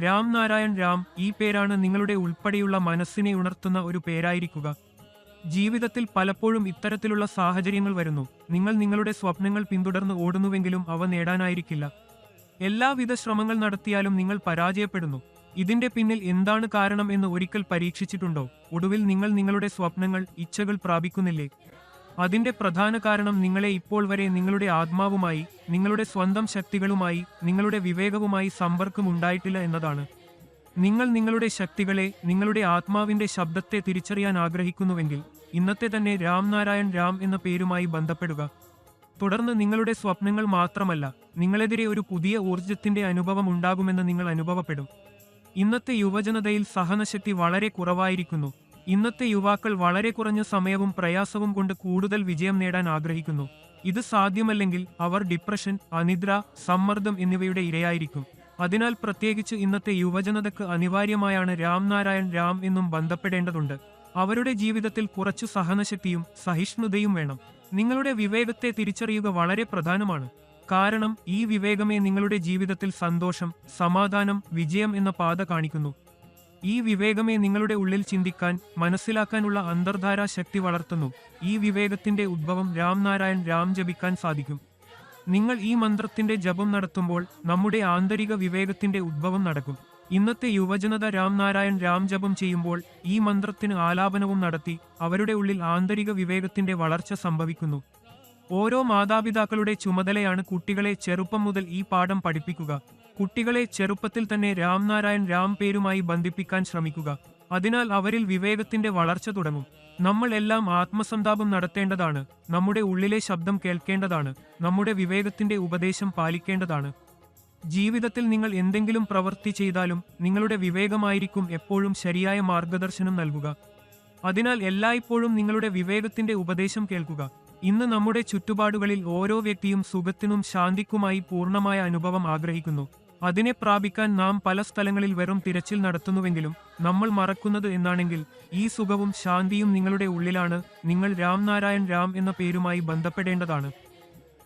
രാം നാരായൺ രാം, ഈ പേരാണ് നിങ്ങളുടെ ഉൾപ്പെടെയുള്ള മനസ്സിനെ ഉണർത്തുന്ന ഒരു പേരായിരിക്കുക. ജീവിതത്തിൽ പലപ്പോഴും ഇത്തരത്തിലുള്ള സാഹചര്യങ്ങൾ വരുന്നു. നിങ്ങൾ നിങ്ങളുടെ സ്വപ്നങ്ങൾ പിന്തുടർന്ന് ഓടുന്നുവെങ്കിലും അവ നേടാനായിരിക്കില്ല. എല്ലാവിധ ശ്രമങ്ങൾ നടത്തിയാലും നിങ്ങൾ പരാജയപ്പെടുന്നു. ഇതിന്റെ പിന്നിൽ എന്താണ് കാരണം എന്ന് ഒരിക്കൽ പരീക്ഷിച്ചിട്ടുണ്ടോ? ഒടുവിൽ നിങ്ങൾ നിങ്ങളുടെ സ്വപ്നങ്ങൾ, ഇച്ഛകൾ പ്രാപിക്കുന്നില്ലേ? അതിന്റെ പ്രധാന കാരണം നിങ്ങളെ ഇപ്പോൾ വരെ നിങ്ങളുടെ ആത്മാവുമായി, നിങ്ങളുടെ സ്വന്തം ശക്തികളുമായി, നിങ്ങളുടെ വിവേകവുമായി സമ്പർക്കമുണ്ടായിട്ടില്ല എന്നതാണ്. നിങ്ങൾ നിങ്ങളുടെ ശക്തികളെ, നിങ്ങളുടെ ആത്മാവിന്റെ ശബ്ദത്തെ തിരിച്ചറിയാൻ ആഗ്രഹിക്കുന്നുവെങ്കിൽ ഇന്നത്തെ തന്നെ രാം നാരായൺ രാം എന്ന പേരുമായി ബന്ധപ്പെടുക. തുടർന്ന് നിങ്ങളുടെ സ്വപ്നങ്ങൾ മാത്രമല്ല, നിങ്ങളെതിരെ ഒരു പുതിയ ഊർജത്തിന്റെ അനുഭവം ഉണ്ടാകുമെന്ന് നിങ്ങൾ അനുഭവപ്പെടും. ഇന്നത്തെ യുവജനതയിൽ സഹനശക്തി വളരെ കുറവായിരിക്കുന്നു. ഇന്നത്തെ യുവാക്കൾ വളരെ കുറഞ്ഞ സമയവും പ്രയാസവും കൊണ്ട് കൂടുതൽ വിജയം നേടാൻ ആഗ്രഹിക്കുന്നു. ഇത് സാധ്യമല്ലെങ്കിൽ അവർ ഡിപ്രഷൻ, അനിദ്ര, സമ്മർദ്ദം എന്നിവയുടെ ഇരയായിരിക്കും. അതിനാൽ പ്രത്യേകിച്ച് ഇന്നത്തെ യുവജനതയ്ക്ക് അനിവാര്യമായാണ് രാം നാരായൺ രാം എന്നും ബന്ധപ്പെടേണ്ടതുണ്ട്. അവരുടെ ജീവിതത്തിൽ കുറച്ചു സഹനശക്തിയും സഹിഷ്ണുതയും വേണം. നിങ്ങളുടെ വിവേകത്തെ തിരിച്ചറിയുക വളരെ പ്രധാനമാണ്. കാരണം ഈ വിവേകമേ നിങ്ങളുടെ ജീവിതത്തിൽ സന്തോഷം, സമാധാനം, വിജയം എന്ന പാത കാണിക്കുന്നു. ഈ വിവേകമേ നിങ്ങളുടെ ഉള്ളിൽ ചിന്തിക്കാൻ, മനസ്സിലാക്കാനുള്ള അന്തർധാരാ ശക്തി വളർത്തുന്നു. ഈ വിവേകത്തിന്റെ ഉദ്ഭവം രാം നാരായൺ രാം ജപിക്കാൻ സാധിക്കും. നിങ്ങൾ ഈ മന്ത്രത്തിന്റെ ജപം നടത്തുമ്പോൾ നമ്മുടെ ആന്തരിക വിവേകത്തിന്റെ ഉദ്ഭവം നടക്കും. ഇന്നത്തെ യുവജനത രാം നാരായൺ രാം ജപം ചെയ്യുമ്പോൾ ഈ മന്ത്രത്തിന് ആലാപനവും നടത്തി അവരുടെ ഉള്ളിൽ ആന്തരിക വിവേകത്തിന്റെ വളർച്ച സംഭവിക്കുന്നു. ഓരോ മാതാപിതാക്കളുടെ ചുമതലയാണ് കുട്ടികളെ ചെറുപ്പം മുതൽ ഈ പാഠം പഠിപ്പിക്കുക. കുട്ടികളെ ചെറുപ്പത്തിൽ തന്നെ രാം നാരായൺ രാം പേരുമായി ബന്ധിപ്പിക്കാൻ ശ്രമിക്കുക. അതിനാൽ അവരിൽ വിവേകത്തിന്റെ വളർച്ച തുടങ്ങും. നമ്മൾ എല്ലാം ആത്മസന്താപം നടത്തേണ്ടതാണ്. നമ്മുടെ ഉള്ളിലെ ശബ്ദം കേൾക്കേണ്ടതാണ്. നമ്മുടെ വിവേകത്തിന്റെ ഉപദേശം പാലിക്കേണ്ടതാണ്. ജീവിതത്തിൽ നിങ്ങൾ എന്തെങ്കിലും പ്രവൃത്തി ചെയ്താലും നിങ്ങളുടെ വിവേകമായിരിക്കും എപ്പോഴും ശരിയായ മാർഗദർശനം നൽകുക. അതിനാൽ എല്ലായ്പ്പോഴും നിങ്ങളുടെ വിവേകത്തിന്റെ ഉപദേശം കേൾക്കുക. ഇന്ന് നമ്മുടെ ചുറ്റുപാടുകളിൽ ഓരോ വ്യക്തിയും സുഖത്തിനും ശാന്തിക്കുമായി പൂർണ്ണമായ അനുഭവം ആഗ്രഹിക്കുന്നു. അതിനെ പ്രാപിക്കാൻ നാം പല സ്ഥലങ്ങളിൽ വെറും തിരച്ചിൽ നടത്തുന്നുവെങ്കിലും നമ്മൾ മറക്കുന്നത് എന്നാണെങ്കിൽ ഈ സുഖവും ശാന്തിയും നിങ്ങളുടെ ഉള്ളിലാണ്. നിങ്ങൾ രാം നാരായൺ രാം എന്ന പേരുമായി ബന്ധപ്പെടേണ്ടതാണ്.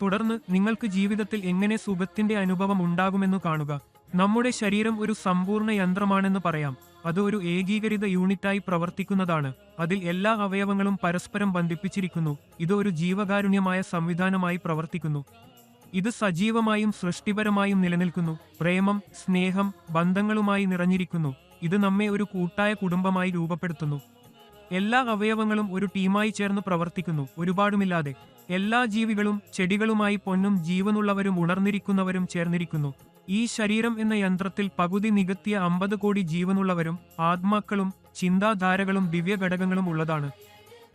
തുടർന്ന് നിങ്ങൾക്ക് ജീവിതത്തിൽ എങ്ങനെ സുഖത്തിന്റെ അനുഭവം ഉണ്ടാകുമെന്നു കാണുക. നമ്മുടെ ശരീരം ഒരു സമ്പൂർണ്ണ യന്ത്രമാണെന്ന് പറയാം. അത് ഒരു ഏകീകരിത യൂണിറ്റായി പ്രവർത്തിക്കുന്നതാണ്. അതിൽ എല്ലാ അവയവങ്ങളും പരസ്പരം ബന്ധിപ്പിച്ചിരിക്കുന്നു. ഇത് ഒരു ജീവകാരുണ്യമായ സംവിധാനമായി പ്രവർത്തിക്കുന്നു. ഇത് സജീവമായും സൃഷ്ടിപരമായും നിലനിൽക്കുന്നു. പ്രേമം, സ്നേഹം, ബന്ധങ്ങളുമായി നിറഞ്ഞിരിക്കുന്നു. ഇത് നമ്മെ ഒരു കൂട്ടായ കുടുംബമായി രൂപപ്പെടുത്തുന്നു. എല്ലാ അവയവങ്ങളും ഒരു ടീമായി ചേർന്ന് പ്രവർത്തിക്കുന്നു, ഒരുപാടുമില്ലാതെ. എല്ലാ ജീവികളും ചെടികളുമായി പൊന്നും ജീവനുള്ളവരും ഉണർന്നിരിക്കുന്നവരും ചേർന്നിരിക്കുന്നു. ഈ ശരീരം എന്ന യന്ത്രത്തിൽ പകുതി നികത്തിയ 50 കോടി ജീവനുള്ളവരും ആത്മാക്കളും ചിന്താധാരകളും ദിവ്യഘടകങ്ങളും ഉള്ളതാണ്.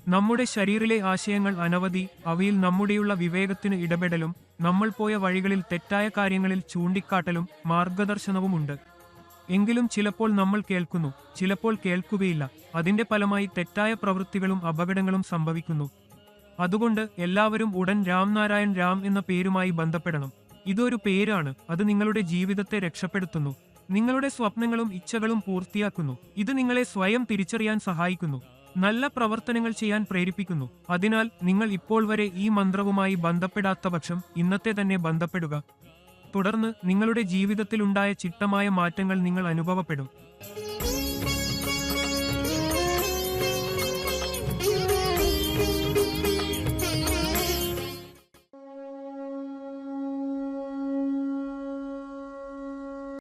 നമ്മുടെ ശരീരത്തിലെ ആശയങ്ങൾ അനവധി. അവയിൽ നമ്മുടെയുള്ള വിവേകത്തിന് ഇടപെടലും നമ്മൾ പോയ വഴികളിൽ തെറ്റായ കാര്യങ്ങളിൽ ചൂണ്ടിക്കാട്ടലും മാർഗദർശനവുമുണ്ട്. എങ്കിലും ചിലപ്പോൾ നമ്മൾ കേൾക്കുന്നു, ചിലപ്പോൾ കേൾക്കുകയില്ല. അതിന്റെ ഫലമായി തെറ്റായ പ്രവൃത്തികളും അപകടങ്ങളും സംഭവിക്കുന്നു. അതുകൊണ്ട് എല്ലാവരും ഉടൻ രാം നാരായൺ രാം എന്ന പേരുമായി ബന്ധപ്പെടണം. ഇതൊരു പേരാണ്. അത് നിങ്ങളുടെ ജീവിതത്തെ രക്ഷപ്പെടുത്തുന്നു. നിങ്ങളുടെ സ്വപ്നങ്ങളും ഇച്ഛകളും പൂർത്തിയാക്കുന്നു. ഇത് നിങ്ങളെ സ്വയം തിരിച്ചറിയാൻ സഹായിക്കുന്നു. നല്ല പ്രവർത്തനങ്ങൾ ചെയ്യാൻ പ്രേരിപ്പിക്കുന്നു. അതിനാൽ നിങ്ങൾ ഇപ്പോൾ വരെ ഈ മന്ത്രവുമായി ബന്ധപ്പെടാത്ത പക്ഷം ഇന്നത്തെ തന്നെ ബന്ധപ്പെടുക. തുടർന്ന് നിങ്ങളുടെ ജീവിതത്തിലുണ്ടായ ചിട്ടമായ മാറ്റങ്ങൾ നിങ്ങൾ അനുഭവപ്പെടും.